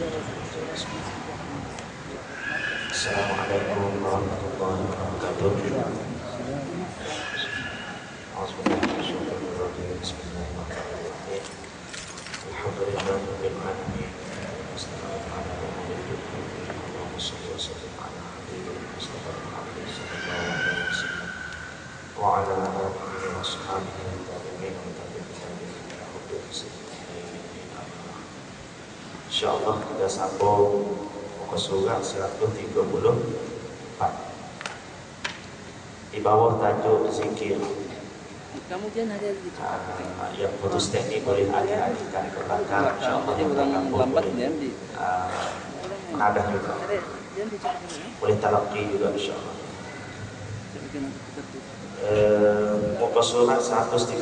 Assalamualaikum warahmatullahi wabarakatuh. Bismillahirrahmanirrahim. Alhamdulillahirabbil alamin. Wassalatu ala Allahumma shalli wa sallim ala habibina Mustafa Muhammad sallallahu alaihi wasallam wa ala alihi wa sahbihi wa tabi'in wa tabi'in ila yaumil qiyamah. Insyaallah kita sambung muka surat 134 di bawah tajuk zikir. Kemudian ada Yang putus teknik boleh alih-alihkan ke belakang. Insyaallah lambat dia menadah juga. Boleh talaqi juga insyaallah. Muka surat 134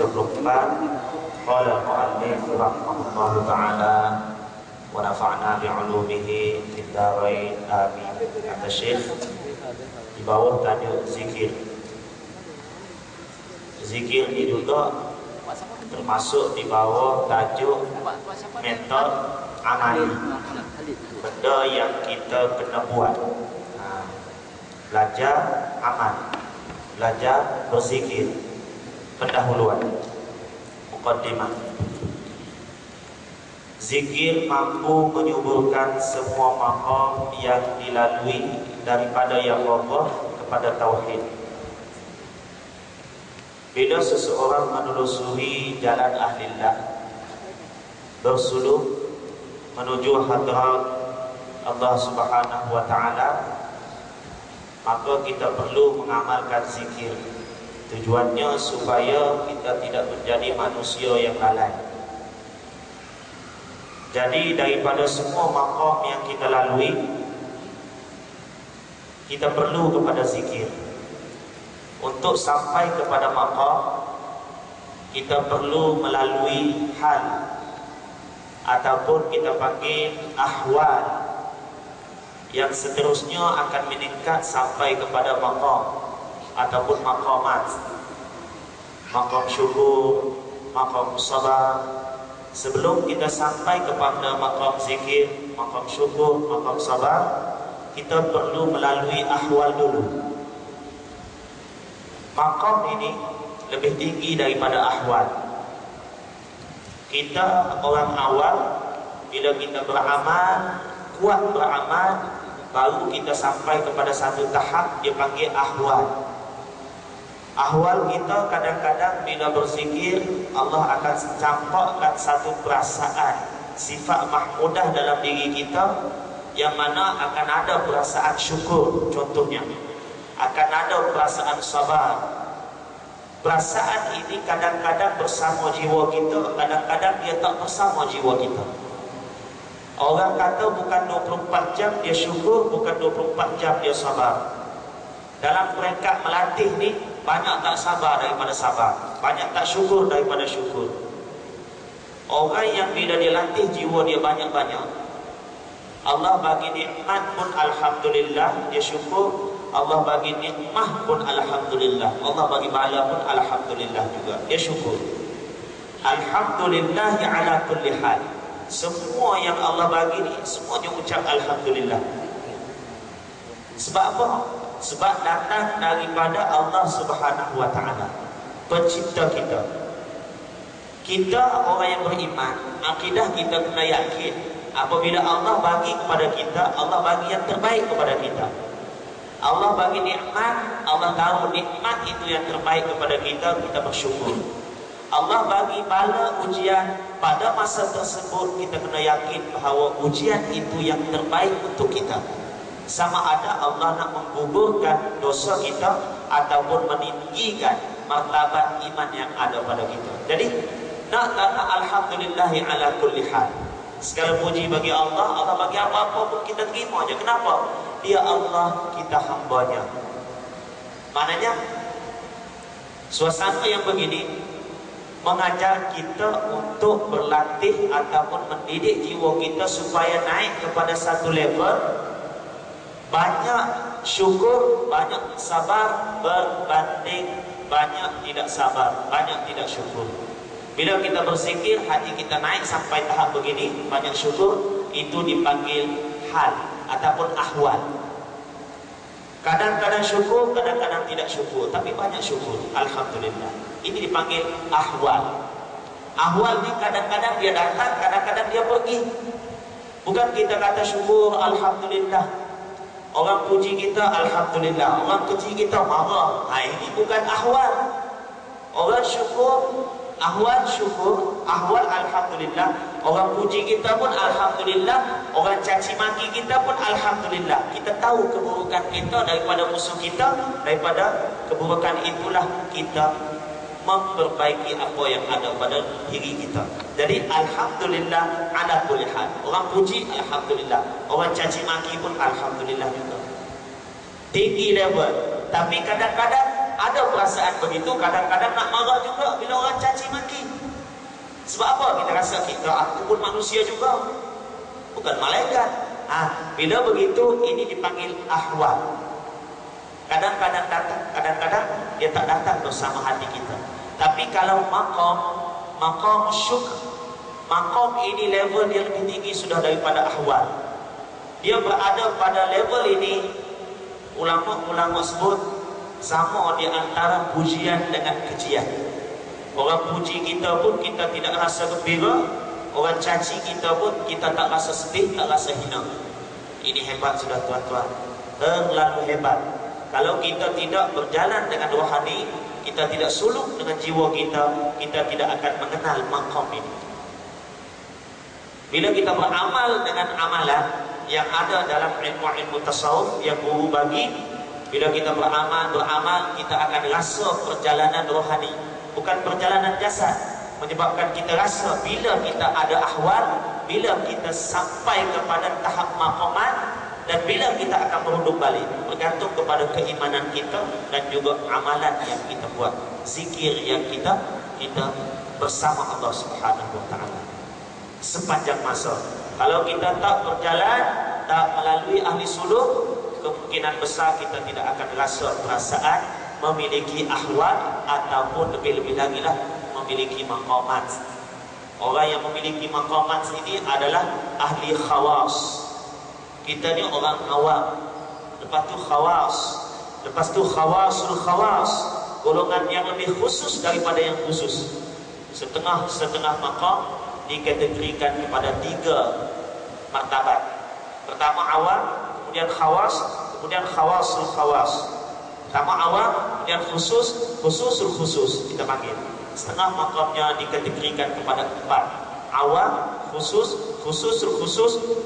qala al-mu'allif rahimahullahu ta'ala wa nafa'na bi'ulumihi fid dharain amin. Kata Syekh di bawah tajuk zikir. Zikir ini juga termasuk di bawah tajuk metode amali, benda yang kita kena buat. Belajar amal, belajar berzikir, pendahuluan, muqaddimah. Zikir mampu menyuburkan semua maqam yang dilalui daripada yang Allah kepada tauhid. Bila seseorang menelusuri jalan ahlillah, bersuluk menuju hadrat Allah Subhanahu wa ta'ala, maka kita perlu mengamalkan zikir. Tujuannya supaya kita tidak menjadi manusia yang lalai. Jadi daripada semua maqam yang kita lalui, kita perlu kepada zikir. Untuk sampai kepada maqam, kita perlu melalui hal ataupun kita panggil ahwal yang seterusnya akan meningkat sampai kepada maqam ataupun maqamat. Maqam syukur, maqam sabar. Sebelum kita sampai kepada maqam zikir, maqam syukur, maqam sabar, kita perlu melalui ahwal dulu. Maqam ini lebih tinggi daripada ahwal. Kita orang awal, bila kita beramal, kuat beramal, baru kita sampai kepada satu tahap dia panggil ahwal. Ahwal kita kadang-kadang bila berzikir, Allah akan campakkan satu perasaan, sifat mahmudah dalam diri kita, yang mana akan ada perasaan syukur. Contohnya, akan ada perasaan sabar. Perasaan ini kadang-kadang bersama jiwa kita, kadang-kadang dia tak bersama jiwa kita. Orang kata bukan 24 jam dia syukur, bukan 24 jam dia sabar. Dalam peringkat melatih ni, banyak tak sabar daripada sabar, banyak tak syukur daripada syukur. Orang yang bila dia latih jiwa dia banyak-banyak, Allah bagi nikmat pun alhamdulillah dia syukur, Allah bagi nikmah pun alhamdulillah, Allah bagi bala pun alhamdulillah juga dia syukur. Alhamdulillah ala kulli hal. Semua yang Allah bagi ni semuanya ucap alhamdulillah. Sebab apa? Sebab datang daripada Allah Subhanahu wa ta'ala, pencipta kita. Kita orang yang beriman, akidah kita kena yakin apabila Allah bagi kepada kita, Allah bagi yang terbaik kepada kita. Allah bagi nikmat, Allah tahu nikmat itu yang terbaik kepada kita, kita bersyukur. Allah bagi bala ujian, pada masa tersebut kita kena yakin bahawa ujian itu yang terbaik untuk kita. Sama ada Allah nak menggugurkan dosa kita ataupun meninggikan martabat iman yang ada pada kita. Jadi nak alhamdulillahi ala kulli hal. Segala puji bagi Allah. Allah bagi apa-apa pun kita terima aja. Kenapa? Dia Allah, kita hambanya. Maknanya suasana yang begini mengajar kita untuk berlatih ataupun mendidik jiwa kita supaya naik kepada satu level. Banyak syukur, banyak sabar berbanding banyak tidak sabar, banyak tidak syukur. Bila kita berzikir, hati kita naik sampai tahap begini, banyak syukur, itu dipanggil hal ataupun ahwal. Kadang-kadang syukur, kadang-kadang tidak syukur, tapi banyak syukur, alhamdulillah. Ini dipanggil ahwal. Ahwal ni kadang-kadang dia datang, kadang-kadang dia pergi. Bukan kita kata syukur, alhamdulillah. Orang puji kita, alhamdulillah. Orang keji kita, marah. Ini bukan ahwal. Orang syukur, ahwal syukur, ahwal alhamdulillah. Orang puji kita pun alhamdulillah. Orang caci maki kita pun alhamdulillah. Kita tahu keburukan kita daripada musuh kita. Daripada keburukan itulah kita memperbaiki apa yang ada pada diri kita. Jadi alhamdulillah ala kulli hal. Orang puji alhamdulillah, orang caci maki pun alhamdulillah juga. Tinggi level. Tapi kadang-kadang ada perasaan begitu, kadang-kadang nak marah juga bila orang caci maki. Sebab apa? Kita rasa aku pun manusia juga, bukan malaikat. Bila begitu ini dipanggil ahwal. Kadang-kadang datang, kadang-kadang dia tak datang bersama hati kita. Tapi kalau maqam syukr, maqam ini level dia lebih tinggi sudah daripada ahwal. Dia berada pada level ini, ulama-ulama sebut sama di antara pujian dengan kejian. Orang puji kita pun kita tidak rasa gembira, orang caci kita pun kita tak rasa sedih, tak rasa hina. Ini hebat sudah tuan-tuan, terlalu hebat. Kalau kita tidak berjalan dengan rohani, kita tidak suluk dengan jiwa kita, kita tidak akan mengenal maqam ini. Bila kita beramal dengan amalan yang ada dalam ilmu-ilmu tasawuf yang guru bagi, bila kita beramal, kita akan rasa perjalanan rohani, bukan perjalanan jasad. Menyebabkan kita rasa bila kita ada ahwal, bila kita sampai kepada tahap maqaman, dan bila kita akan merunduk balik, bergantung kepada keimanan kita dan juga amalan yang kita buat, zikir yang kita bersama Allah Subhanahu wa taala sepanjang masa. Kalau kita tak berjalan, tak melalui ahli suluk, kemungkinan besar kita tidak akan rasa perasaan memiliki ahwal ataupun lebih-lebih lagi lah memiliki maqamat. Orang yang memiliki maqamat ini adalah ahli khawas. Kita ni orang awam, lepas tu khawas, lepas tu khawasul khawas, golongan yang lebih khusus daripada yang khusus. Setengah maqam dikategorikan kepada 3 martabat. Pertama awam, kemudian khawas, kemudian khawasul khawas. Pertama awam, kemudian khususul khusus kita panggil. Setengah maqamnya dikategorikan kepada 4. Awam, khususul khusus,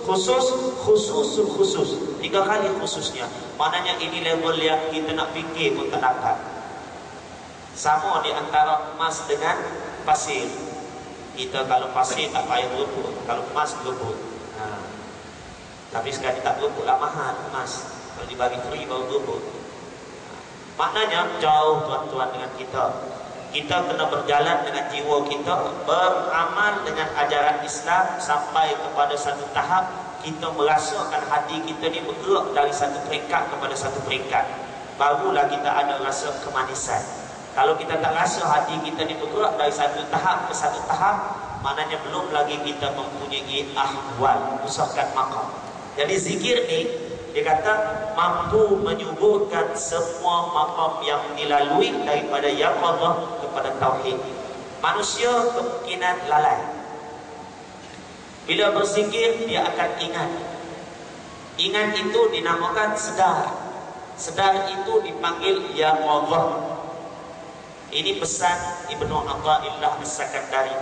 khususul khusus. 3 kali khususnya. Maknanya ini level yang kita nak fikir pun tak dapat. Sama di antara emas dengan pasir. Kita kalau pasir tak payah berebut, kalau emas berebut. Tapi sekali tak berebut lah mahal emas. Kalau dibagi free baru berebut. Maknanya jauh tuan-tuan dengan kita. Kita kena berjalan dengan jiwa kita, beramal dengan ajaran Islam sampai kepada satu tahap kita merasakan hati kita ni bergerak dari satu peringkat kepada satu peringkat. Barulah kita ada rasa kemanisan. Kalau kita tak rasa hati kita ni bergerak dari satu tahap ke satu tahap, maknanya belum lagi kita mempunyai ahwal, usahkan maqam. Jadi zikir ni dia kata mampu menyuburkan semua maqam yang dilalui daripada yaqadhah kepada tauhid. Manusia kemungkinan lalai. Bila berzikir dia akan ingat. Ingat itu dinamakan sedar. Sedar itu dipanggil yaqadhah. Ini pesan Ibnu Athaillah As-Sakandari.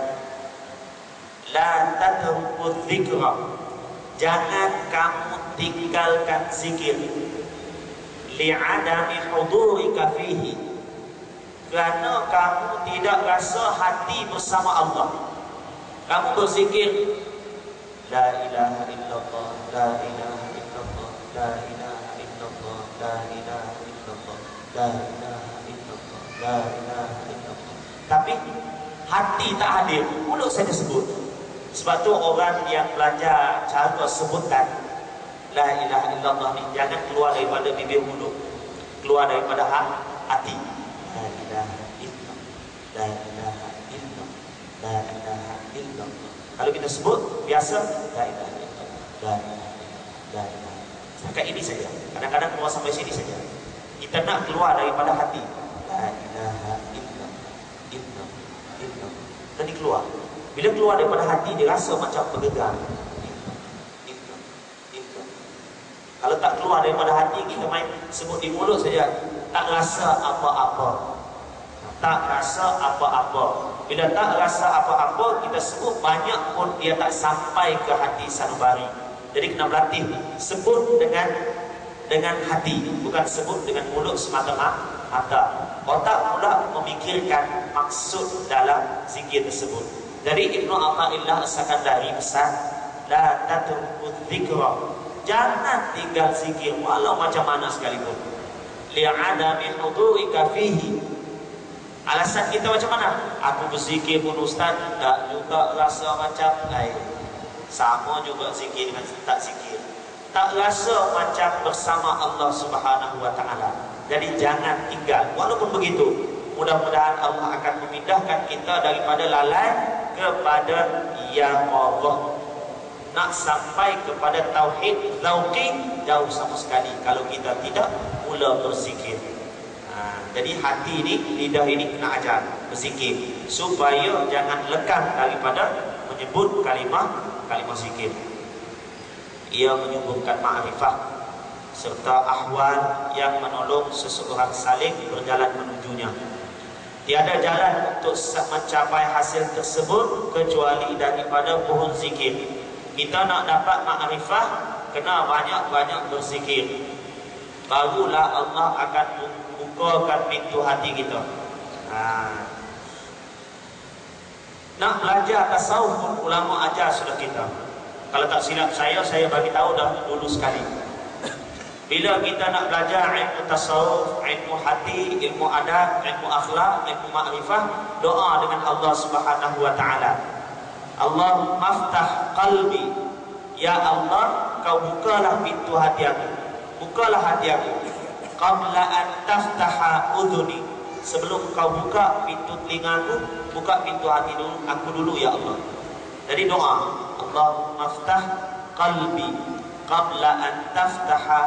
La tatruku dzikra. Jangan kamu tinggalkan zikir li'adami hudurika fihi, kerana kamu tidak rasa hati bersama Allah. Kamu berzikir la ilaha illallah, la ilaha illallah, la ilaha illallah, la ilaha illallah, la ilaha illallah, la ilaha illallah, tapi hati tak hadir, mulut saja sebut. Sebab tu orang yang belajar cara sebutan la ilaha illallah ni jangan keluar daripada bibir mulut, keluar daripada hati. La ilaha illallah, la ilaha illallah, la ilaha illallah. Kalau kita sebut biasa la ilaha illallah, La ilaha. Setakat ini saja. Kadang-kadang keluar sampai sini saja. Kita nak keluar daripada hati. La ilaha illallah. Tadi keluar. Bila keluar daripada hati, dia rasa macam bergegar. Kalau tak keluar daripada hati, kita main sebut di mulut saja, tak rasa apa-apa. Tak rasa apa-apa. Bila tak rasa apa-apa, kita sebut banyak pun dia tak sampai ke hati sanubari. Jadi kena berlatih sebut dengan hati, bukan sebut dengan mulut semata-mata. Otak pula memikirkan maksud dalam zikir tersebut. Jadi Ibnu Athaillah As-Sakandari pesan, la tatruku dzikra, jangan tinggal zikir walau macam mana sekalipun. Li'adami hudurika fihi. Alasan kita macam mana? Aku berzikir pun ustaz tak juga rasa macam lain. Sama juga zikir dengan tak zikir. Tak rasa macam bersama Allah Subhanahu wa taala. Jadi jangan tinggal. Walaupun begitu, mudah-mudahan Allah akan memindahkan kita daripada lalai kepada ya Allah. Nak sampai kepada tauhid zauqi jauh sama sekali kalau kita tidak mula berzikir. Jadi hati ini, lidah ini kena ajar berzikir supaya jangan lekang daripada menyebut kalimah zikir. Ia menyuburkan ma'rifah serta ahwal yang menolong seseorang saling berjalan menujunya. Tiada jalan untuk mencapai hasil tersebut kecuali daripada pohon zikir. Kita nak dapat ma'rifah, kena banyak-banyak berzikir. Barulah Allah akan bukakan pintu hati kita. Nak belajar tasawuf pun ulama ajar sudah kita. Kalau tak silap saya bagi tahu dah dulu sekali. Bila kita nak belajar ilmu tasawuf, ilmu hati, ilmu adab, ilmu akhlak, ilmu ma'rifah, doa dengan Allah Subhanahu wa taala. Allah maftah qalbi. Ya Allah, kau bukalah pintu hati aku. Bukalah hati aku. Qabla an taftaha udhuni. Sebelum kau buka pintu telingaku, buka pintu hati dulu, aku dulu ya Allah. Jadi doa, Allahumma ftah qalbi qabla an taftaha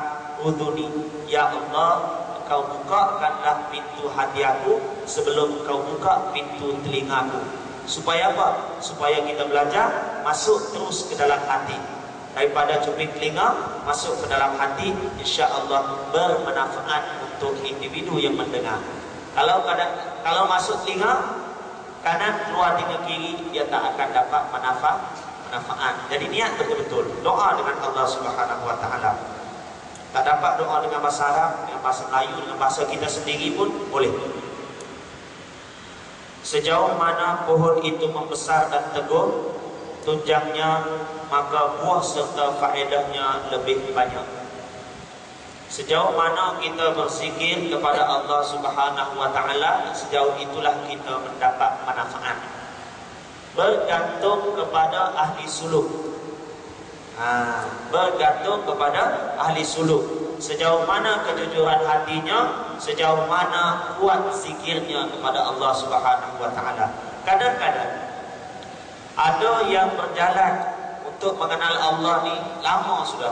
udhuni. Ya Allah, kau bukakanlah pintu hati aku sebelum kau buka pintu telingaku. Supaya apa? Supaya kita belajar masuk terus ke dalam hati. Daripada cuping telinga masuk ke dalam hati, insya-Allah bermanfaat untuk individu yang mendengar. Kalau masuk telinga kanan keluar telinga kiri, dia tak akan dapat manfaat. Jadi niat betul-betul doa dengan Allah Subhanahu wa taala. Tak dapat doa dengan bahasa Arab, dengan bahasa Melayu, dengan bahasa kita sendiri pun boleh. Sejauh mana pohon itu membesar dan teguh tunjangnya, maka buah serta faedahnya lebih banyak. Sejauh mana kita berzikir kepada Allah Subhanahu wa taala, sejauh itulah kita mendapat manfaat. Bergantung kepada ahli suluk. Bergantung kepada ahli suluk. Sejauh mana kejujuran hatinya, sejauh mana kuat zikirnya kepada Allah Subhanahu wa taala. Kadang-kadang ada yang berjalan untuk mengenal Allah ni lama sudah,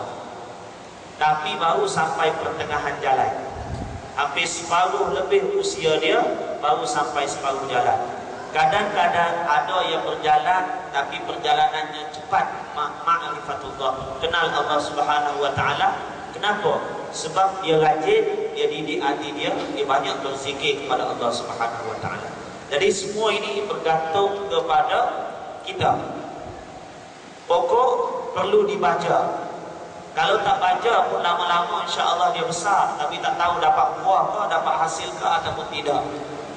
tapi baru sampai pertengahan jalan. Hampir separuh lebih usia dia baru sampai separuh jalan. Kadang-kadang ada yang berjalan tapi perjalanannya cepat, ma'rifatullah, kenal Allah Subhanahu wa taala. Kenapa? Sebab dia rajin, dia didik hati dia banyak berzikir kepada Allah Subhanahu wa taala. Jadi semua ini bergantung kepada kita. Pokok perlu dibaca. Kalau tak baca pun lama-lama insya-Allah dia besar, tapi tak tahu dapat buah ke, dapat hasil ke ataupun tidak.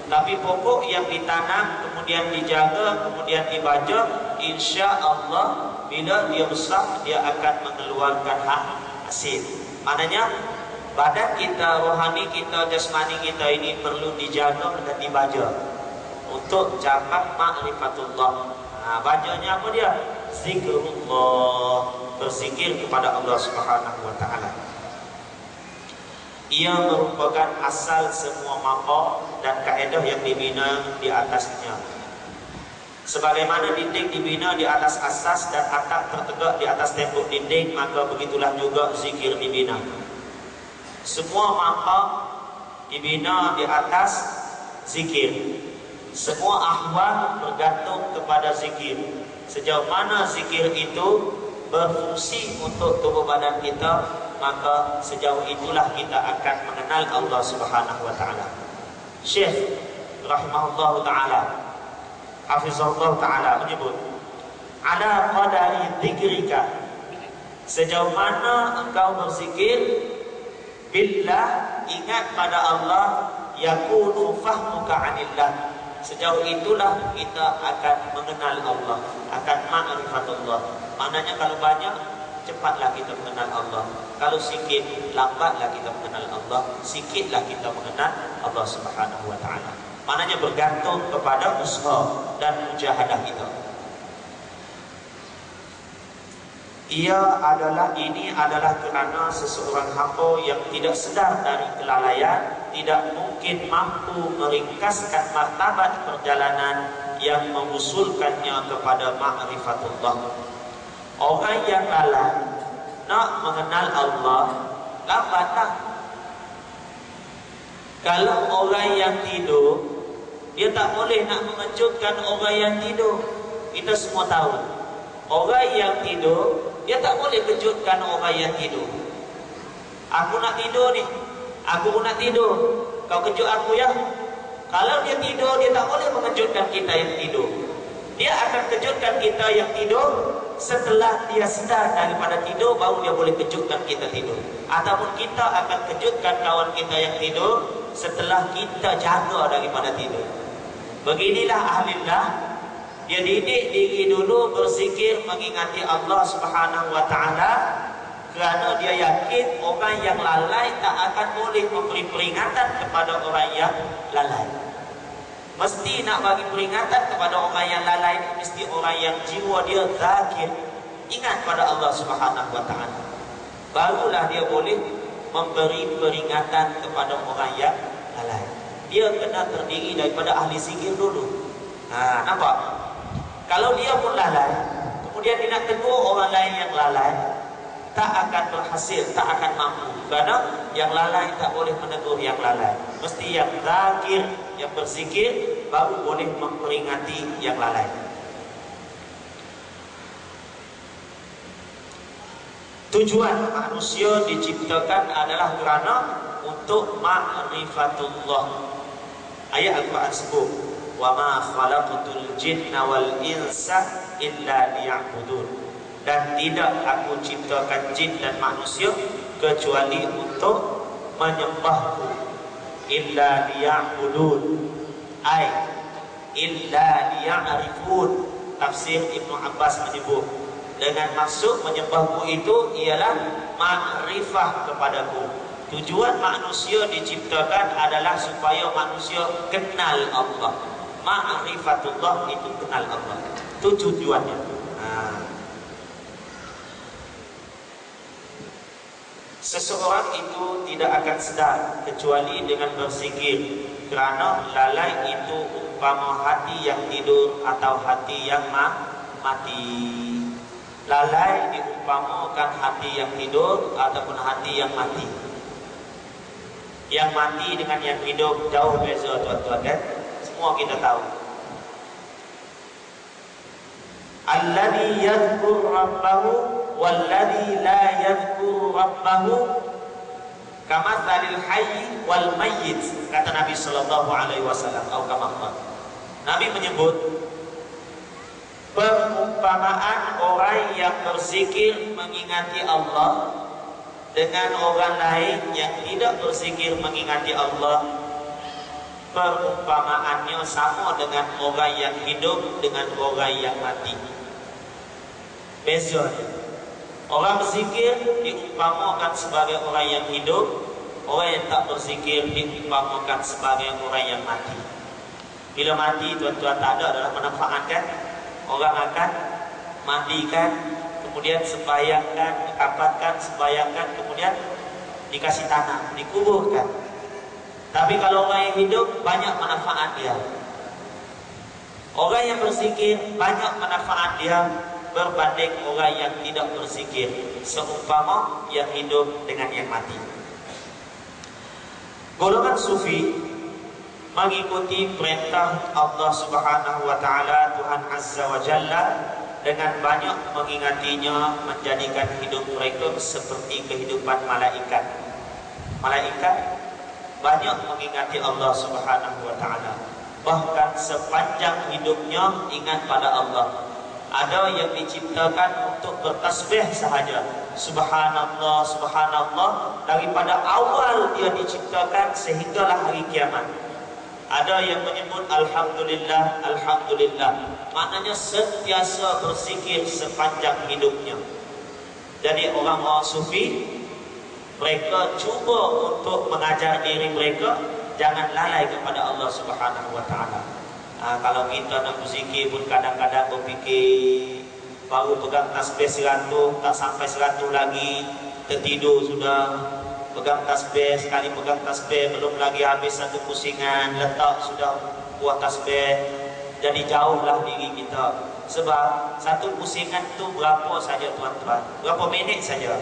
Tapi pokok yang ditanam, kemudian dijaga, kemudian dibaca, insya-Allah bila dia besar dia akan mengeluarkan hasil. Maknanya badan kita, rohani kita, jasmani kita ini perlu dijaga dan dibaca untuk capai ma'rifatullah. Bacanya apa dia? Zikrullah, berzikir kepada Allah Subhanahu wa taala. Ia merupakan asal semua maqam dan kaedah yang dibina di atasnya. Sebagaimana dinding dibina di atas asas dan atap tertegak di atas tembok dinding, maka begitulah juga zikir dibina. Semua maqam dibina di atas zikir. Semua ahwal bergantung kepada zikir. Sejauh mana zikir itu berfungsi untuk tubuh badan kita, maka sejauh itulah kita akan mengenal Allah Subhanahu wa taala. Syekh rahimahullahu taala, hafizahullah ta'ala menyebut, ala qadari dzikrika, sejauh mana engkau berzikir, billah, ingat pada Allah, yakunu fahmuka anillah, sejauh itulah kita akan mengenal Allah, akan ma'rifatullah. Maknanya kalau banyak, cepatlah kita mengenal Allah. Kalau sikit, lambatlah kita mengenal Allah. Sikitlah kita mengenal Allah Subhanahu wa ta'ala. Maknanya bergantung kepada usaha dan mujahadah kita. Ini adalah kerana seseorang hamba yang tidak sedar dari kelalaian tidak mungkin mampu meringkaskan martabat perjalanan yang mengusulkannya kepada ma'rifatullah. Orang yang lalai nak mengenal Allah, lambatlah. Kalau orang yang tidur, dia tak boleh nak mengejutkan orang yang tidur. Kita semua tahu, orang yang tidur, dia tak boleh kejutkan orang yang tidur. Aku nak tidur ni, aku pun nak tidur, kau kejut aku ya. Kalau dia tidur, dia tak boleh mengejutkan kita yang tidur. Dia akan kejutkan kita yang tidur setelah dia sedar daripada tidur, baru dia boleh kejutkan kita tidur. Ataupun kita akan kejutkan kawan kita yang tidur setelah kita jaga daripada tidur. Beginilah ahlillah, dia didik diri dulu berzikir mengingati Allah Subhanahu wa ta'ala, kerana dia yakin orang yang lalai tak akan boleh memberi peringatan kepada orang yang lalai. Mesti nak bagi peringatan kepada orang yang lalai, mesti orang yang jiwa dia zakir, ingat pada Allah Subhanahu wa ta'ala. Barulah dia boleh memberi peringatan kepada orang yang lalai. Dia kena terdiri daripada ahli zikir dulu. Nampak? Kalau dia pun lalai, kemudian dia nak tegur orang lain yang lalai, tak akan berhasil, tak akan mampu. Kerana yang lalai tak boleh menegur yang lalai. Mesti yang zakir, yang berzikir, baru boleh memperingati yang lalai. Tujuan manusia diciptakan adalah kerana untuk ma'rifatullah. Ayat Al-Quran sebut, wa ma khalaqtul jinna wal insa illa liya'budun, dan tidak aku ciptakan jin dan manusia kecuali untuk menyembahku. Illa liya'budun, ay illa liya'rifun. Tafsir Ibnu Abbas menyebut, dengan maksud menyembahku itu ialah ma'rifah kepadaku. Tujuan manusia diciptakan adalah supaya manusia kenal Allah. Ma'rifatullah itu kenal Allah. Itu tujuannya. Seseorang itu tidak akan sedar kecuali dengan berzikir, kerana lalai itu umpama hati yang tidur atau hati yang mati. Lalai diumpamakan hati yang tidur ataupun hati yang mati. Yang mati dengan yang hidup jauh beza, tuan-tuan, kan? Semua kita tahu. Alladhi yadhkur rabbahu walladhi la yadhkur rabbahu kamathalil hayy wal mayyit, kata Nabi sallallahu alaihi wasallam. Nabi menyebut perumpamaan orang yang berzikir mengingati Allah dengan orang lain yang tidak berzikir mengingati Allah, perumpamaannya sama dengan orang yang hidup dengan orang yang mati. Beza. Orang berzikir diumpamakan sebagai orang yang hidup, orang yang tak berzikir diumpamakan sebagai orang yang mati. Bila mati, tuan-tuan, tak ada adalah manfaat, kan? Orang akan mandikan, kemudian sembayangkan, kapatkan, sembayangkan, kemudian dikasih tanah, dikuburkan. Tapi kalau orang yang hidup, banyak manfaat dia. Orang yang berzikir banyak manfaat dia berbanding orang yang tidak berzikir, seumpama yang hidup dengan yang mati. Golongan sufi mengikuti perintah Allah Subhanahu wa taala, Tuhan Azza wa Jalla, dengan banyak mengingatinya, menjadikan hidup mereka seperti kehidupan malaikat. Malaikat banyak mengingati Allah Subhanahu wa taala, bahkan sepanjang hidupnya ingat pada Allah. Ada yang diciptakan untuk bertasbih sahaja, subhanallah, subhanallah, daripada awal dia diciptakan sehinggalah hari kiamat. Ada yang menyebut alhamdulillah, alhamdulillah, maknanya sentiasa berzikir sepanjang hidupnya. Jadi orang-orang sufi, mereka cuba untuk mengajar diri mereka jangan lalai kepada Allah Subhanahu wa taala. Kalau kita nak berzikir pun kadang-kadang berfikir, baru pegang tasbih 100, tak sampai 100 lagi tertidur sudah. Pegang tasbih, sekali pegang tasbih belum lagi habis satu pusingan, letak sudah buah tasbih. Jadi jauhlah diri kita. Sebab satu pusingan tu berapa saja tuan-tuan? Berapa minit saja?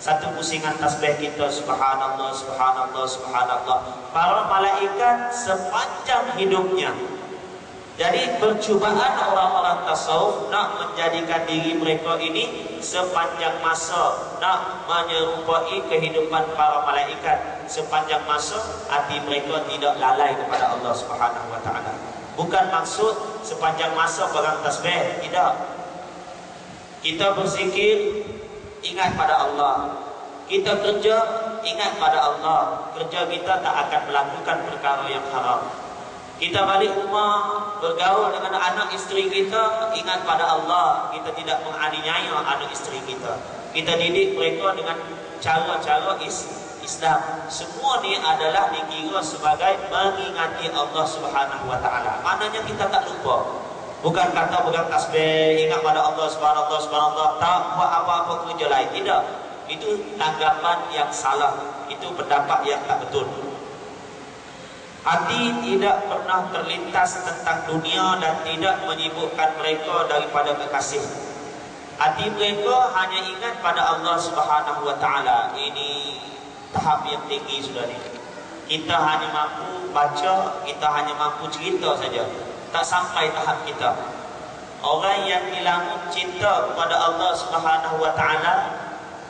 Satu pusingan tasbih kita, subhanallah, subhanallah, subhanallah. Para malaikat sepanjang hidupnya. Jadi percubaan orang-orang tasawuf nak menjadikan diri mereka ini sepanjang masa, nak menyerupai kehidupan para malaikat sepanjang masa, hati mereka tidak lalai kepada Allah Subhanahu wa taala. Bukan maksud sepanjang masa pegang tasbih, tidak. Kita berzikir ingat pada Allah. Kita kerja ingat pada Allah. Kerja kita tak akan melakukan perkara yang haram. Kita balik rumah, bergaul dengan anak isteri kita, ingat pada Allah. Kita tidak menganiaya anak isteri kita. Kita didik mereka dengan cara-cara Islam. Semua ni adalah dikira sebagai mengingati Allah Subhanahu wa taala. Maknanya kita tak lupa. Bukan kata pegang tasbih, ingat pada Allah Subhanahu wa taala, tak buat apa-apa kerja lain. Tidak. Itu tanggapan yang salah. Itu pendapat yang tak betul. Hati tidak pernah terlintas tentang dunia dan tidak menyibukkan mereka daripada kekasih. Hati mereka hanya ingat pada Allah Subhanahu wa taala. Ini tahap yang tinggi sudah ni. Kita hanya mampu baca, kita hanya mampu cerita saja. Tak sampai tahap kita. Orang yang dilamun cinta kepada Allah Subhanahu wa taala,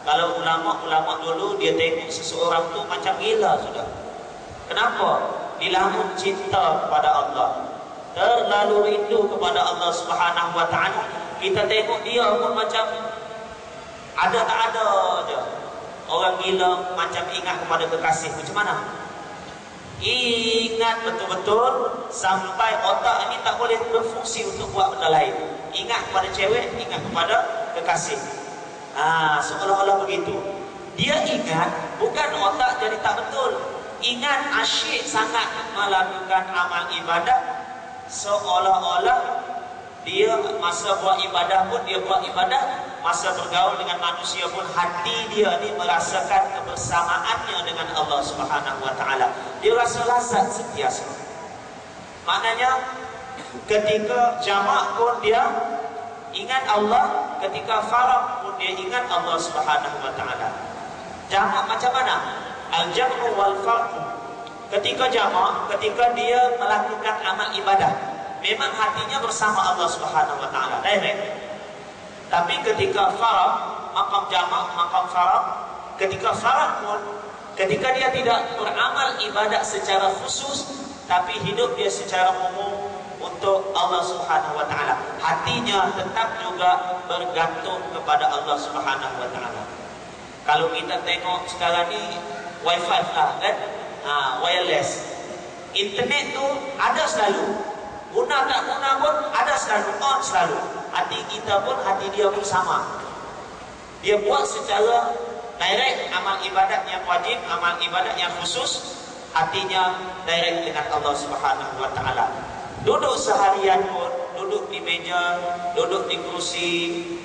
kalau ulama-ulama dulu dia tengok seseorang tu macam gila sudah. Kenapa? Dilamun cinta kepada Allah, terlalu rindu kepada Allah Subhanahu wa taala. Kita tengok dia pun macam ada tak ada aja. Orang gila macam ingat kepada kekasih. Macam mana? Ingat betul-betul sampai otak ini tak boleh berfungsi untuk buat benda lain. Ingat kepada cewek, ingat kepada kekasih. Seolah-olah begitu. Dia ingat, bukan otak jadi tak betul. Ingat asyik sangat melakukan amal ibadah, seolah-olah dia masa buat ibadah pun dia buat ibadah, masa bergaul dengan manusia pun hati dia ni merasakan kebersamaannya dengan Allah Subhanahu wa taala. Dia rasa lazat sentiasa. Maknanya ketika jamak pun dia ingat Allah, ketika faraq pun dia ingat Allah Subhanahu wa taala. Jamak macam mana? Al-jam'u wal farq. Ketika jamak, ketika dia melakukan amal ibadah, memang hatinya bersama Allah Subhanahu wa taala direct. Tapi ketika faraq, maqam jamak, maqam faraq, ketika faraq pun, ketika dia tidak beramal ibadah secara khusus, tapi hidup dia secara umum untuk Allah Subhanahu wa taala, hatinya tetap juga bergantung kepada Allah Subhanahu wa taala. Kalau kita tengok sekarang ni Wi-Fi lah kan, wireless, internet tu ada selalu, guna tak guna pun ada selalu, on selalu. Hati kita pun, hati dia pun sama. Dia buat secara direct amal ibadat yang wajib, amal ibadat yang khusus, hatinya direct dengan Allah Subhanahu wa taala. Duduk seharian pun, duduk di meja, duduk di kursi,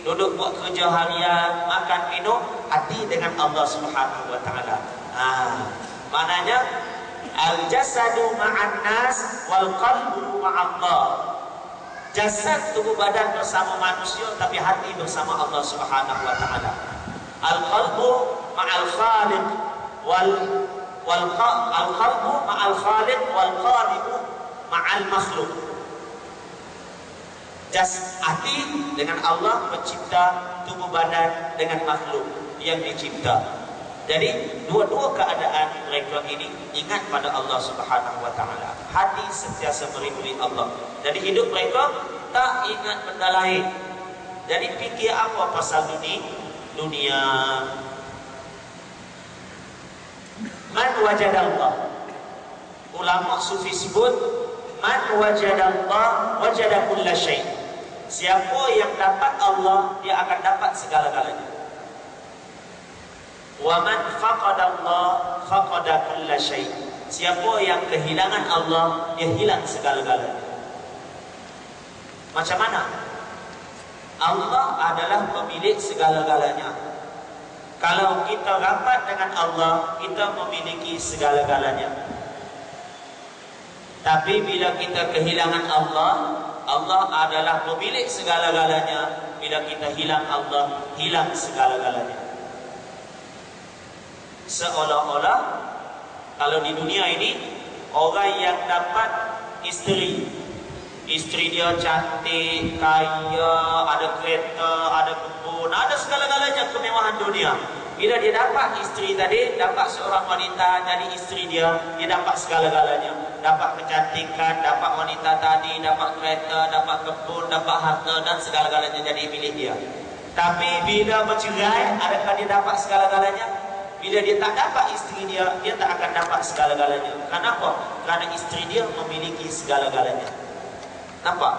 duduk buat kerja harian, makan minum, hati dengan Allah Subhanahu wa taala. Maknanya al-jasadu ma'an nas wal qalbu ma'allah. Jasad tubuh badan bersama manusia, tapi hati bersama Allah Subhanahu wa taala. Al-qalbu ma'al khaliq al-qalbu ma'al khaliq wal qalbu ma'al makhluk. Hati dengan Allah pencipta, tubuh badan dengan makhluk yang dicipta. Jadi dua-dua keadaan mereka ini ingat pada Allah Subhanahu wa taala. Hati sentiasa merindukan Allah. Jadi hidup mereka tak ingat benda lain. Jadi fikir apa pasal dunia. Man wajadallah. Ulama sufi sebut man wajadallah wajada kulla syai'. Siapa yang dapat Allah, dia akan dapat segala-galanya. Wa man faqadallah faqada kulla syai'. Siapa yang kehilangan Allah, dia hilang segala-galanya. Macam mana? Allah adalah pemilik segala-galanya. Kalau kita rapat dengan Allah, kita memiliki segala-galanya. Tapi bila kita kehilangan Allah, Allah adalah pemilik segala-galanya. Bila kita hilang Allah, hilang segala-galanya. Seolah-olah kalau di dunia ini orang yang dapat istri dia cantik, kaya, ada kereta, ada kebun, ada segala-galanya kemewahan dunia. Bila dia dapat istri tadi, dapat seorang wanita jadi istri dia dapat segala-galanya. Dapat kecantikan, dapat wanita tadi, dapat kereta, dapat kebun, dapat harta dan segala-galanya jadi milik dia. Tapi bila bercerai, adakah dia dapat segala-galanya? Bila dia tak dapat istri dia tak akan dapat segala-galanya. Kenapa? Kerana istri dia memiliki segala-galanya. Nampak?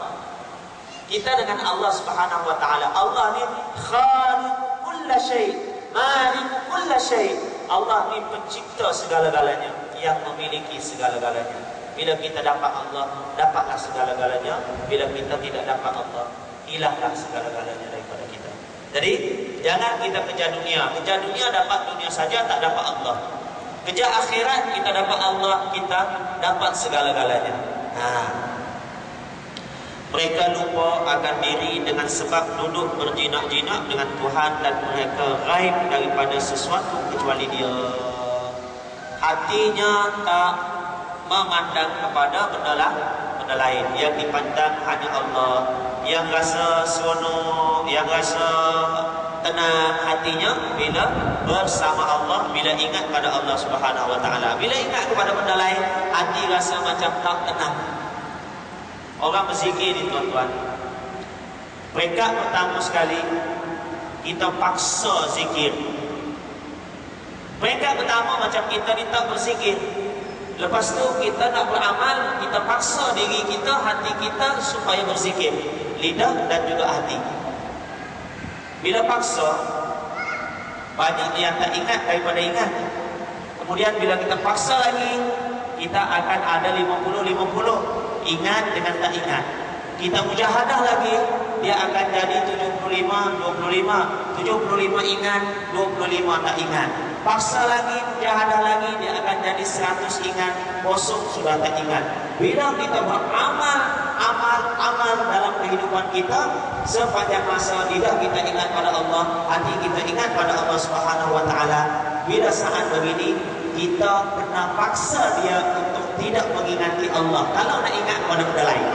Kita dengan Allah Subhanahu wa taala. Allah ni khaliq kulla syai', malik kulla syai'. Allah ni pencipta segala-galanya, yang memiliki segala-galanya. Bila kita dapat Allah, dapatlah segala-galanya. Bila kita tidak dapat Allah, hilanglah segala-galanya daripada kita. Jadi, jangan kita kejar dunia. Kejar dunia dapat dunia saja, tak dapat Allah. Kejar akhirat, kita dapat Allah, kita dapat segala-galanya. Mereka lupa akan diri dengan sebab duduk berjinak-jinak dengan Tuhan, dan mereka gaib daripada sesuatu kecuali Dia. Hatinya tak memandang kepada benda lain. Yang dipandang hanya Allah. Yang rasa seronok, yang rasa tenang hatinya bila bersama Allah, bila ingat pada Allah Subhanahu wa taala. Bila ingat kepada benda lain, hati rasa macam tak tenang. Orang berzikir ni tuan-tuan, peringkat pertama sekali kita paksa zikir. Peringkat pertama macam kita ni tak berzikir. Lepas tu kita nak beramal, kita paksa diri kita, hati kita supaya berzikir, lidah dan juga hati. Bila paksa, banyak yang tak ingat daripada ingat. Kemudian bila kita paksa lagi, kita akan ada 50-50. Ingat dengan tak ingat. Kita mujahadah lagi, dia akan jadi 75-25. 75 ingat, 25 tak ingat. Paksa lagi, mujahadah lagi, dia akan jadi 100 ingat, kosong sudah tak ingat. Bila kita beramal, amal dalam kehidupan kita, sepanjang masa lidah kita ingat pada Allah, hati kita ingat pada Allah Subhanahu wa taala. Bila saat begini, kita kena paksa dia untuk tidak mengingati Allah kalau nak ingat pada benda lain.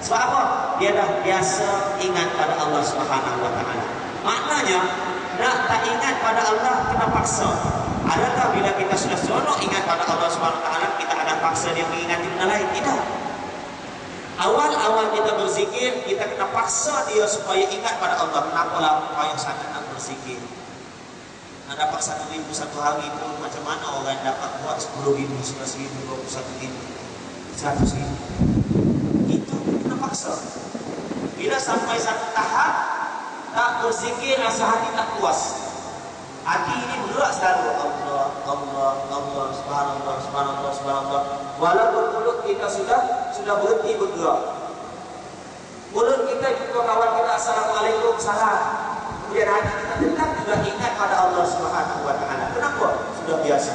Sebab apa? Dia dah biasa ingat pada Allah Subhanahu wa taala. Maknanya nak tak ingat pada Allah kena paksa. Adakah bila kita sudah seronok ingat pada Allah Subhanahu wa taala, kita akan paksa dia mengingati benda lain? Tidak. Awal-awal kita berzikir, kita kena paksa dia supaya ingat pada Allah. Kenapa lah payah sangat nak berzikir? Nak dapat 1.000 satu hari pun macam mana orang dapat buat 10.000, 11.000, 21.000, 100.000? Itu kena paksa. Bila sampai satu tahap tak berzikir, rasa hati tak puas. Hati ini bergerak selalu Allah, Allah, Allah, subhanallah, subhanallah, subhanallah. Walaupun mulut kita sudah berhenti bergerak. Mulut kita jumpa kawan kita, assalamualaikum, salam. Kemudian hati kita tetap juga ingat pada Allah Subhanahu wa taala. Kenapa? Sudah biasa.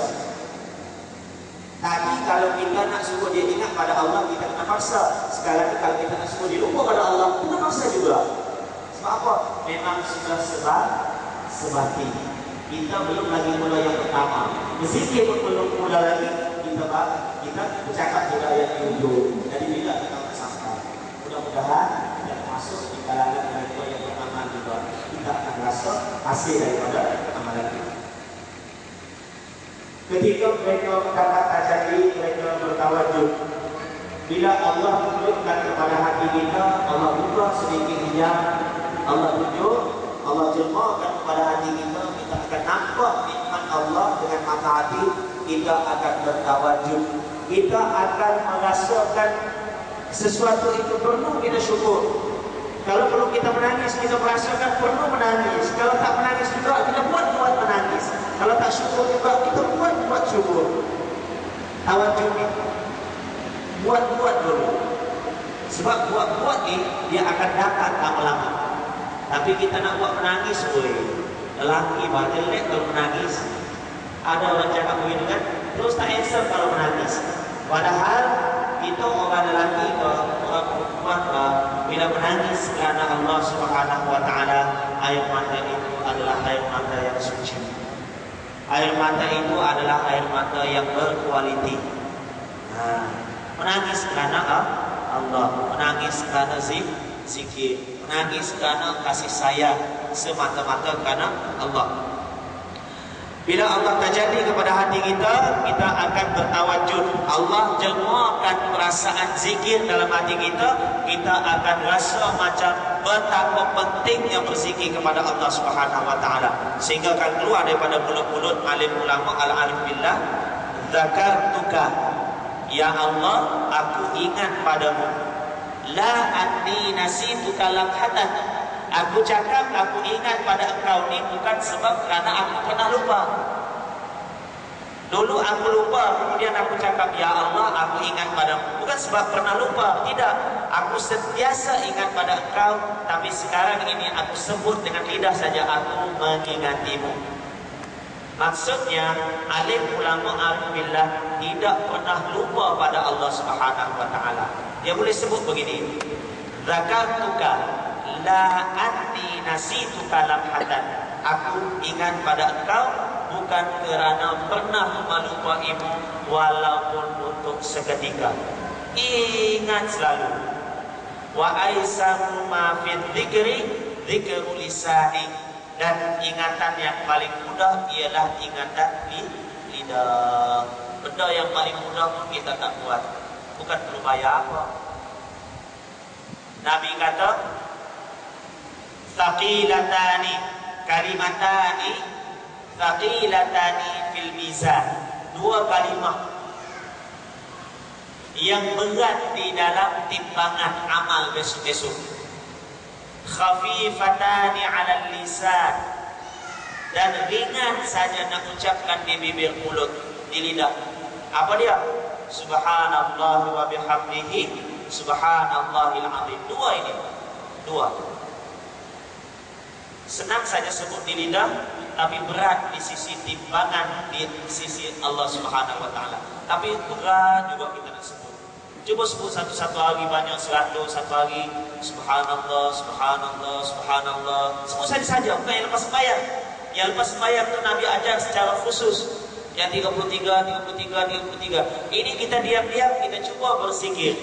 Tadi kalau kita nak suruh dia ingat pada Allah, kita kena paksa. Sekali lagi kalau kita nak suruh dia lupa pada Allah, kita paksa juga. Sebab apa? Memang sudah sebati. Kita belum lagi mula yang pertama. Berzikir pun belum mula lagi. Kita bercakap juga yang di ujung. Jadi bila kita akan sampai, mudah-mudahan kita masuk di kalangan mereka yang pertama juga. Kita akan rasa hasil daripada amalan kita. Ketika mereka mendapat tajadi, mereka bertawajuk. Bila Allah tunjukkan kepada hati kita, Allah buka sedikit hijab, Allah tunjuk, Allah jemaahkan kepada hati kita, kita akan nampak nikmat Allah dengan mata hati, kita akan bertawajuk. Kita akan merasakan sesuatu itu perlu kita syukur. Kalau perlu kita menangis, kita merasakan perlu menangis. Kalau tak menangis juga, kita buat menangis. Kalau tak syukur juga, kita buat syukur. Tawajuk ni buat dulu. Sebab buat ni dia akan dapat lama-lama. Tapi kita nak buat menangis, lelaki banyak jelek kalau menangis. Ada orang cakap begitu kan, terus tak handsome kalau menangis. Padahal kita orang lelaki, orang perempuan, bila menangis kerana Allah Subhanahu Wa Taala, air mata itu adalah air mata yang suci. Air mata itu adalah air mata yang berkualiti. Menangis kerana Allah, menangis kerana zikir, menangis kerana kasih sayang, semata-mata kerana Allah. Bila Allah terjadi kepada hati kita, kita akan bertawajud. Allah jemaahkan perasaan zikir dalam hati kita, kita akan rasa macam betapa pentingnya berzikir kepada Allah Subhanahu Wa Taala, sehingga akan keluar daripada mulut-mulut alim ulama al-arif billah, zakartuka, ya Allah, aku ingat padamu. La anni nasituka lamhatan, aku cakap aku ingat pada engkau ni bukan sebab kerana aku pernah lupa. Dulu aku lupa, kemudian aku cakap ya Allah, aku ingat padamu, bukan sebab pernah lupa. Tidak, aku sentiasa ingat pada engkau, tapi sekarang ini aku sebut dengan lidah saja, aku mengingatimu. Maksudnya alim ulama alhamdulillah tidak pernah lupa pada Allah Subhanahu Wa Taala. Dia boleh sebut begini, zakartuka la anni nasituka lamhatan, aku ingat pada engkau bukan kerana pernah melupaimu walaupun untuk seketika. Ingat selalu. Wa aisamu ma fi dzikri dzikru lisani, dan ingatan yang paling mudah ialah ingatan lidah. Benda yang paling mudah pun kita tak buat, bukan perlu bayar apa. Nabi kata thaqilatani kalimatani thaqilatani fil mizan, dua kalimah yang berat di dalam timbangan amal besok-besok. Khafifatani 'alal lisan, dan ringan saja nak ucapkan di bibir mulut, di lidah. Apa dia? Subhanallah wa bihamdihi subhanallahil azim. Dua ini, dua. Senang saja sebut di lidah, tapi berat di sisi timbangan di sisi Allah Subhanahu Wa Taala. Tapi berat juga kita nak sebut. Cuba sebut satu-satu hari banyak 100, satu hari subhanallah, subhanallah, subhanallah. Sebut saja, bukan yang lepas sembahyang. Yang lepas sembahyang tu Nabi ajar secara khusus. Yang 33. Ini kita diam-diam, kita cuba berzikir.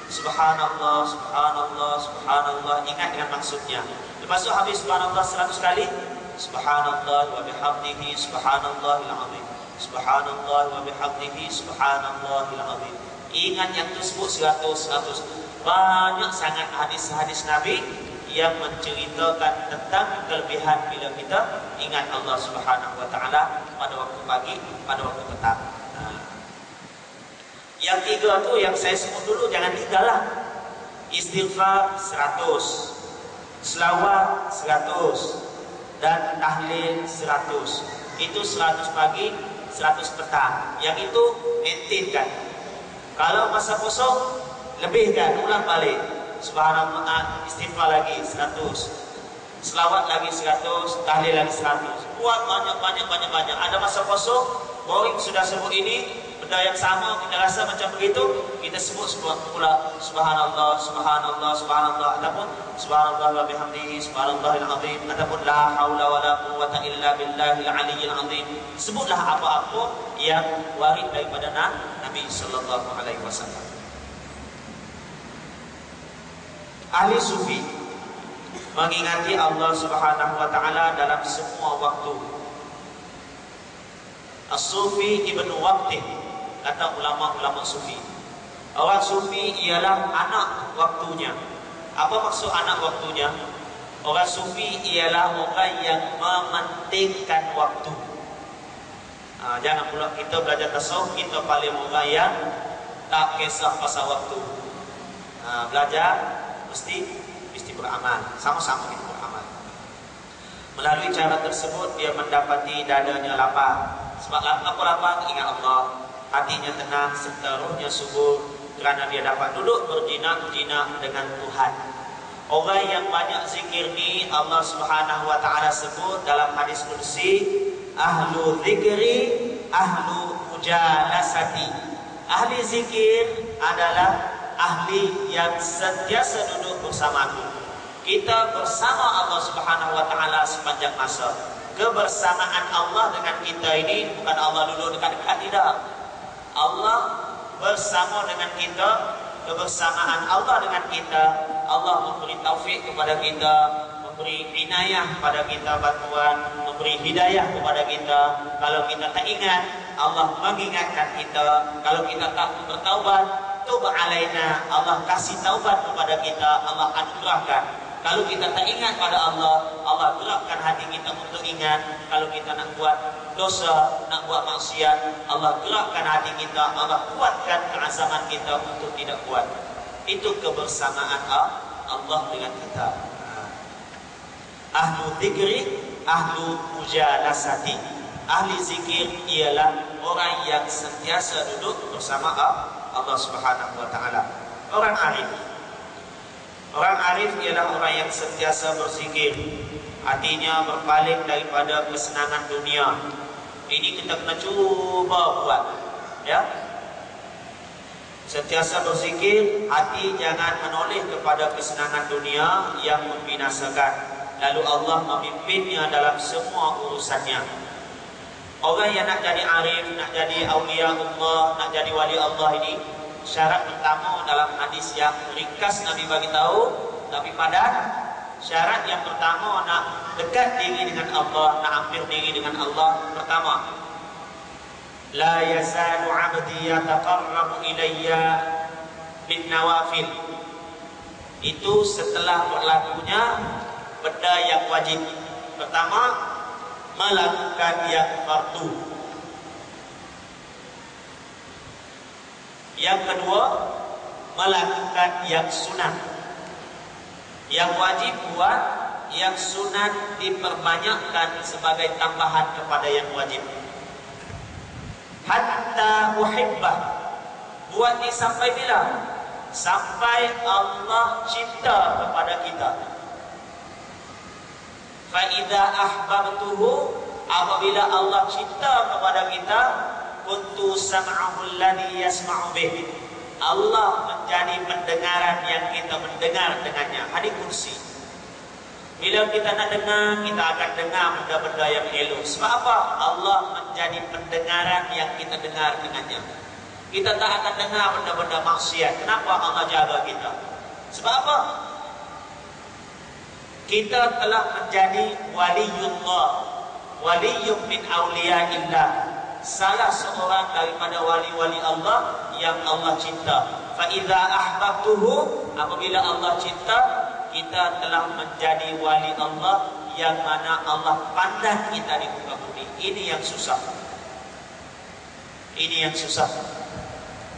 Subhanallah, subhanallah, subhanallah. Ingat dengan maksudnya. Lepas tu habis subhanallah 100 kali. Subhanallah wa bihamdihi subhanallahil azim. Subhanallah wa bihamdihi subhanallahil azim. Ingat yang tersebut 100. Banyak sangat hadis-hadis Nabi yang menceritakan tentang kelebihan bila kita ingat Allah Subhanahu Wa Taala pada waktu pagi, pada waktu petang. Yang tiga tu yang saya sebut dulu, jangan tinggallah. Istighfar 100, selawat 100, dan tahlil 100. Itu 100 pagi, 100 petang. Yang itu maintain kan. Kalau masa kosong, lebihkan, ulang balik. Subhanallah, istighfar lagi 100, selawat lagi 100, tahlil lagi 100. Buat banyak. Ada masa kosong, boring sudah sebut ini, benda yang sama kita rasa macam begitu, kita sebut pula subhanallah, subhanallah, subhanallah, ataupun subhanallah wa bihamdihi, subhanallahil azim, ataupun la haula wala quwwata illa billahil aliyyil azim. Sebutlah apa-apa yang warid daripada Nabi sallallahu alaihi wasallam. Ahli sufi mengingati Allah Subhanahu wa taala dalam semua waktu. As-Sufi Ibnu Waqtin, kata ulama-ulama sufi. Orang sufi ialah anak waktunya. Apa maksud anak waktunya? Orang sufi ialah orang yang mementingkan waktu. Jangan pula kita belajar tasawuf, kita paling orang yang tak kisah pasal waktu. Belajar mesti beramal. Sama-sama kita beramal. Melalui cara tersebut dia mendapati dadanya lapar. Sebab apa lapar? Ingat Allah. Hatinya tenang serta ruhnya subur kerana dia dapat duduk berjinak-jinak dengan Tuhan. Orang yang banyak zikir ni Allah Subhanahu wa taala sebut dalam hadis qudsi, ahlu zikri ahlu mujalasati. Ahli zikir adalah ahli yang sentiasa duduk bersamaku. Kita bersama Allah Subhanahu wa taala sepanjang masa. Kebersamaan Allah dengan kita ini bukan Allah duduk dekat-dekat, tidak. Allah bersama dengan kita, kebersamaan Allah dengan kita. Allah memberi taufik kepada kita, memberi inayah kepada kita, bantuan, memberi hidayah kepada kita. Kalau kita tak ingat, Allah mengingatkan kita. Kalau kita tak bertaubat, tub alaina, Allah kasih taubat kepada kita, Allah anugerahkan. Kalau kita tak ingat pada Allah, Allah gerakkan hati kita untuk ingat. Kalau kita nak buat dosa, nak buat maksiat, Allah gerakkan hati kita, Allah kuatkan keazaman kita untuk tidak buat. Itu kebersamaan Allah dengan kita. Ahlu zikri, ahlu mujalasati. Ahli zikir ialah orang yang sentiasa duduk bersama Allah Subhanahu wa taala. Orang arif. Orang arif ialah orang yang sentiasa berzikir, hatinya berpaling daripada kesenangan dunia. Ini kita kena cuba buat, ya. Sentiasa berzikir, hati jangan menoleh kepada kesenangan dunia yang membinasakan. Lalu Allah memimpinnya dalam semua urusannya. Orang yang nak jadi arif, nak jadi aulia Allah, nak jadi wali Allah ini, syarat pertama dalam hadis yang ringkas Nabi bagi tahu tapi padat. Syarat yang pertama nak dekat diri dengan Allah, nak hampir diri dengan Allah, pertama, la yazalu 'abdi yataqarrabu ilayya bin nawafil. Itu setelah berlakunya benda yang wajib. Pertama, melakukan yang fardu. Yang kedua, melakukan yang sunat. Yang wajib buat, yang sunat diperbanyakkan sebagai tambahan kepada yang wajib. Hatta uhibbah. Buat ni sampai bila? Sampai Allah cinta kepada kita. Fa idza ahbabtuhu, apabila Allah cinta kepada kita, kuntu sam'ahu alladhi yasma'u bih. Allah menjadi pendengaran yang kita mendengar dengannya. Hadis kursi. Bila kita nak dengar, kita akan dengar benda-benda yang elok. Sebab apa? Allah menjadi pendengaran yang kita dengar dengannya. Kita tak akan dengar benda-benda maksiat. Kenapa Allah jaga kita? Sebab apa? Kita telah menjadi waliyullah, waliyun min awliyaillah, salah seorang daripada wali-wali Allah yang Allah cinta. Fa idza ahbabtuhu, apabila Allah cinta, kita telah menjadi wali Allah yang mana Allah pandang kita di muka bumi. Ini yang susah. Ini yang susah.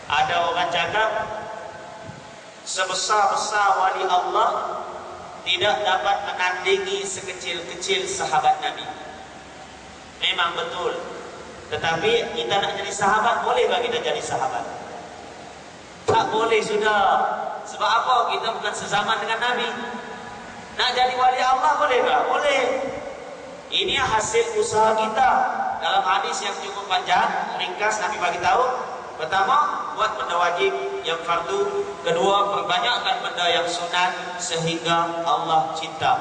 Ada orang cakap sebesar-besar wali Allah tidak dapat menandingi sekecil-kecil sahabat Nabi. Memang betul. Tetapi kita nak jadi sahabat, boleh tak kita jadi sahabat? Tak boleh sudah. Sebab apa? Kita bukan sezaman dengan Nabi. Nak jadi wali Allah boleh tak? Boleh. Ini hasil usaha kita. Dalam hadis yang cukup panjang, ringkas Nabi bagi tahu, Pertama, buat benda wajib yang fardu. Kedua, perbanyakkan benda yang sunat sehingga Allah cinta.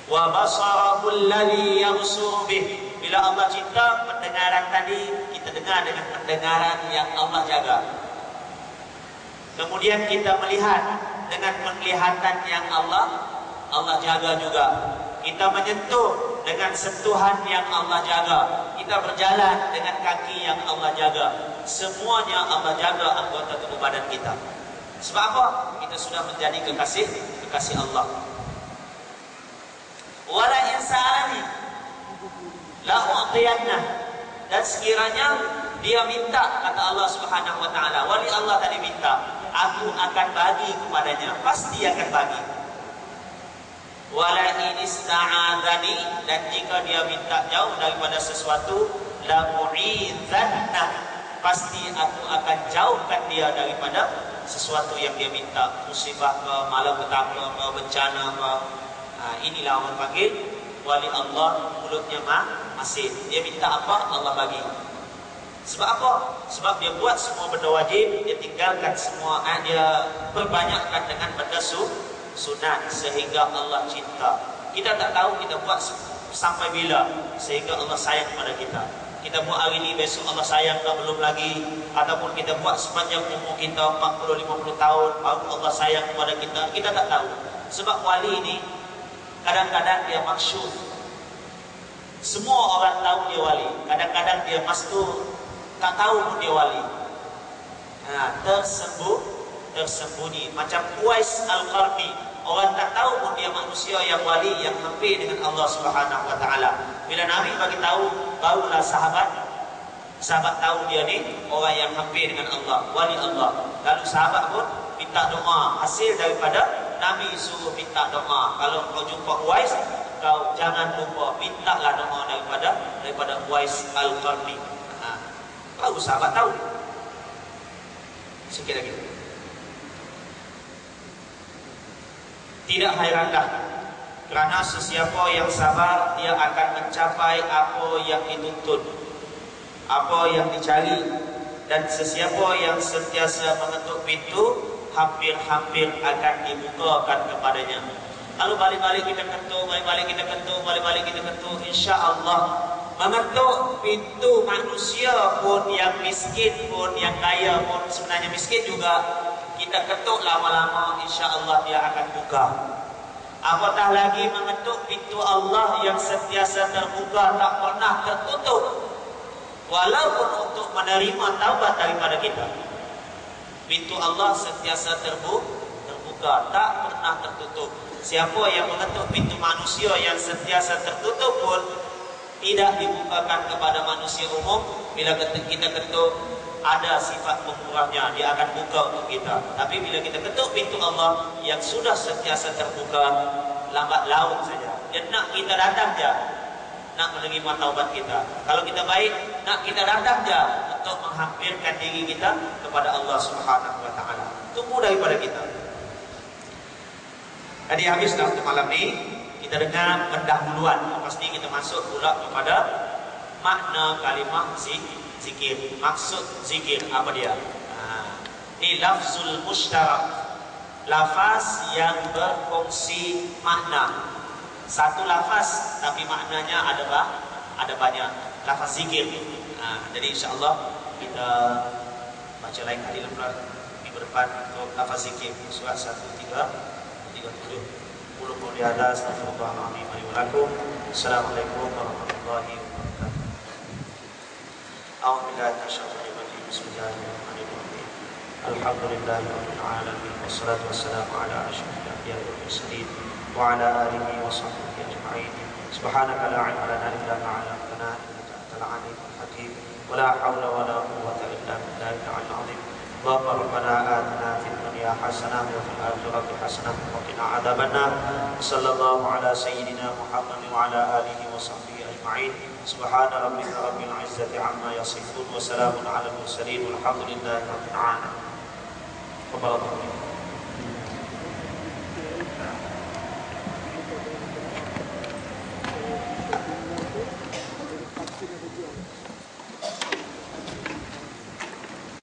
Wa basarahul ladzi yabsuru bih. Bila Allah cinta, pendengaran tadi kita dengar dengan pendengaran yang Allah jaga. Kemudian kita melihat dengan penglihatan yang Allah jaga juga. Kita menyentuh dengan sentuhan yang Allah jaga. Kita berjalan dengan kaki yang Allah jaga. Semuanya Allah jaga anggota tubuh badan kita. Sebab apa? Kita sudah menjadi kekasih Allah. Wala in sa'alani la u'tiyannah. Dan sekiranya dia minta, kata Allah Subhanahu wa taala, wali Allah tadi minta, aku akan bagi kepadanya, pasti akan bagi. Wala in ista'adzani, dan jika dia minta jauh daripada sesuatu, la mu'idzannah, pasti aku akan jauhkan dia daripada sesuatu yang dia minta, musibah ke, malapetaka ke, bencana ke. Inilah orang panggil wali Allah, mulutnya masin. Dia minta apa, Allah bagi. Sebab apa? Sebab dia buat semua benda wajib, dia tinggalkan semua, dia perbanyakkan dengan benda sunat sehingga Allah cinta. Kita tak tahu kita buat sampai bila sehingga Allah sayang kepada kita. Kita buat hari ini, besok Allah sayang tak belum lagi. Ataupun kita buat sepanjang umur kita 40-50 tahun baru Allah sayang kepada kita. Kita tak tahu. Sebab wali ini kadang-kadang dia maksud. Semua orang tahu dia wali. Kadang-kadang dia mastur, tak tahu pun dia wali. Tersembunyi. Macam Uwais Al-Qarni. Orang tak tahu pun dia manusia yang wali, yang hampir dengan Allah Subhanahu wa taala. Bila Nabi bagi tahu, barulah sahabat tahu dia ni orang yang hampir dengan Allah, wali Allah. Lalu sahabat pun minta doa. Hasil daripada Nabi suruh minta doa. Kalau kau jumpa Uwais, kau jangan lupa mintalah doa daripada Uwais Al-Qarni. Baru sahabat tahu. Sikit lagi. Tidak hairanlah, kerana sesiapa yang sabar, dia akan mencapai apa yang dituntut, apa yang dicari. Dan sesiapa yang sentiasa mengetuk pintu, hampir-hampir akan dibukakan kepadanya. Lalu balik-balik kita ketuk, insya-Allah mengetuk pintu manusia pun, yang miskin pun, yang kaya pun, sebenarnya miskin juga, kita ketuk lama-lama, insya-Allah dia akan buka. Apatah lagi mengetuk pintu Allah yang sentiasa terbuka, tak pernah tertutup, walaupun untuk menerima taubat daripada kita. Pintu Allah sentiasa terbuka, tak pernah tertutup. Siapa yang mengetuk pintu manusia yang sentiasa tertutup pun tidak dibukakan kepada manusia umum. Bila kita ketuk, ada sifat pemurahnya, dia akan buka untuk kita. Tapi bila kita ketuk pintu Allah yang sudah sentiasa terbuka, lambat laun saja dia nak kita datang je, nak menerima taubat kita. Kalau kita baik, nak kita datang je untuk menghampirkan diri kita kepada Allah Subhanahu wa taala. Tunggu daripada kita. Tadi habis dah untuk malam ni, kita dengar pendahuluan. Lepas ni kita masuk pula kepada makna kalimah zikir. Maksud zikir apa dia? Ini lafzul mushtarak, lafaz yang berfungsi makna. Satu lafaz tapi maknanya ada banyak. Lafaz zikir. Jadi insya-Allah kita baca lain kali minggu depan untuk lafaz zikir, surat 130. Qul qul ya la astaghfirullahalazim wa lakum. Assalamualaikum warahmatullahi wabarakatuh. A'udzu billahi minasyaitonir rajim. Bismillahirrahmanirrahim. Alhamdulillahirabbil alamin wassalatu wassalamu ala asyrofil anbiya'i wal mursalin wa ala alihi wa sahbihi ajma'in. Subhanaka la 'ilma lana illa ma 'allamtana innaka antal 'alimul hakim. Wa la haula wa la quwwata illa billahil 'aliyyil 'azim. Allahumma rabbana atina fid dunya hasanah wa fil akhirati hasanah wa qina adzabannar. Sallallahu ala sayyidina Muhammad wa ala alihi wa sahbihi ajma'in. Subhana rabbika rabbil izzati amma yasifun wa salamun ala mursalin walhamdulillahi rabbil alamin. Wabarakatuh.